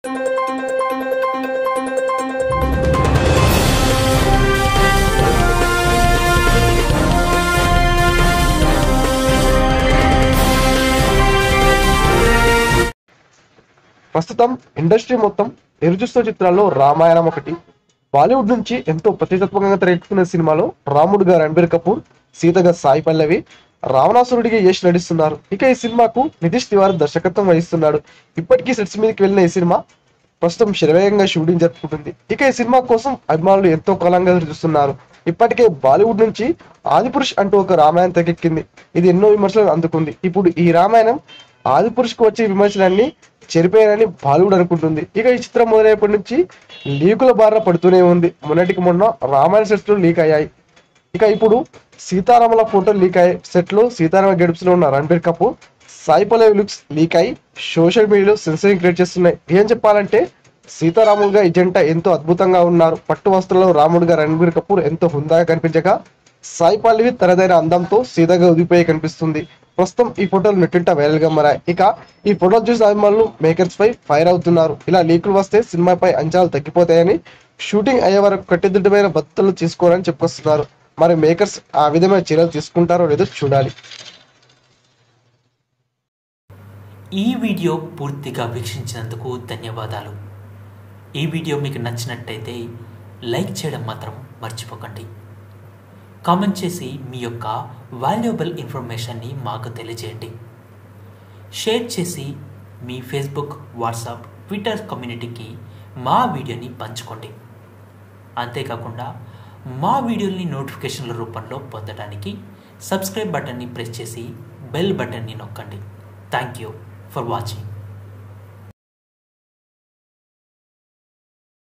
ప్రస్తుతం ఇండస్ట్రీ మొత్తం ఎదురుచూస్తున్న చిత్రాల్లో రామాయణం ఒకటి. బాలీవుడ్ నుంచి ఎంతో ప్రతిష్టాత్మకంగా తెరకెక్కుతున్న సినిమాలో రాముడుగా రణబీర్ కపూర్, సీతగా సాయి పల్లవి, రావణాసురుడిగా యష్ నటిస్తున్నారు. ఇక ఈ సినిమాకు నితీష్ తివారీ దర్శకత్వం వహిస్తున్నాడు. ఇప్పటికీ సెట్స్ మీదకి వెళ్ళిన ఈ సినిమా ప్రస్తుతం శరవేగంగా షూటింగ్ జరుపుకుంటుంది. ఇక ఈ సినిమా కోసం అభిమానులు ఎంతో కాలంగా ఎదురుచూస్తున్నారు. ఇప్పటికే బాలీవుడ్ నుంచి ఆదిపురుష్ అంటూ ఒక రామాయణం తెరకెక్కింది. ఇది ఎన్నో విమర్శలు అందుకుంది. ఇప్పుడు ఈ రామాయణం ఆదిపురుష్కు వచ్చే విమర్శలన్నీ చెరిపోయారని బాలీవుడ్ అనుకుంటుంది. ఇక ఈ చిత్రం మొదలైనప్పటి నుంచి లీకుల బారిన పడుతూనే ఉంది. మొన్నటికి మొన్న రామాయణ సెట్లు లీక్ అయ్యాయి. ఇక ఇప్పుడు సీతారాముల ఫోటోలు లీక్ అయ్యాయి. సెట్ లో సీతారామ గెడుపులో ఉన్న రణబీర్ కపూర్, సాయి పల్లవి లుక్స్ లీక్ అయ్యి సోషల్ మీడియాలో సెన్సేషన్ క్రియేట్ చేస్తున్నాయి. ఏం చెప్పాలంటే సీతారాములుగా ఈ జంట ఎంతో అద్భుతంగా ఉన్నారు. పట్టు వస్త్రంలో రాముడుగా రణబీర్ కపూర్ ఎంతో హుందాగా కనిపించగా, సాయి పల్లవి తనదైన అందంతో సీతగా ఉదిపోయి కనిపిస్తుంది. ప్రస్తుతం ఈ ఫోటోలు నెట్టింట వైరల్ గా మారాయి. ఇక ఈ ఫోటోలు చూసిన అభిమానులు మేకర్స్ పై ఫైర్ అవుతున్నారు. ఇలా లీకులు వస్తే సినిమాపై అంచనాలు తగ్గిపోతాయని, షూటింగ్ అయ్యే వరకు కట్టుదిట్టమైన భద్రతలు తీసుకోవాలని చెప్పుకొస్తున్నారు. మరి మేకర్స్ ఆ విధమైన చర్యలు తీసుకుంటారో లేదో చూడాలి. ఈ వీడియో పూర్తిగా వీక్షించినందుకు ధన్యవాదాలు. ఈ వీడియో మీకు నచ్చినట్టయితే లైక్ చేయడం మాత్రం మర్చిపోకండి. కామెంట్ చేసి మీ యొక్క వాల్యుబుల్ ఇన్ఫర్మేషన్ని మాకు తెలియజేయండి. షేర్ చేసి మీ ఫేస్బుక్, వాట్సాప్, ట్విట్టర్ కమ్యూనిటీకి మా వీడియోని పంచుకోండి. అంతేకాకుండా మా వీడియోని నోటిఫికేషన్ల రూపంలో పొందడానికి సబ్స్క్రైబ్ బటన్ని ప్రెస్ చేసి బెల్ బటన్ని నొక్కండి. Thank you for watching.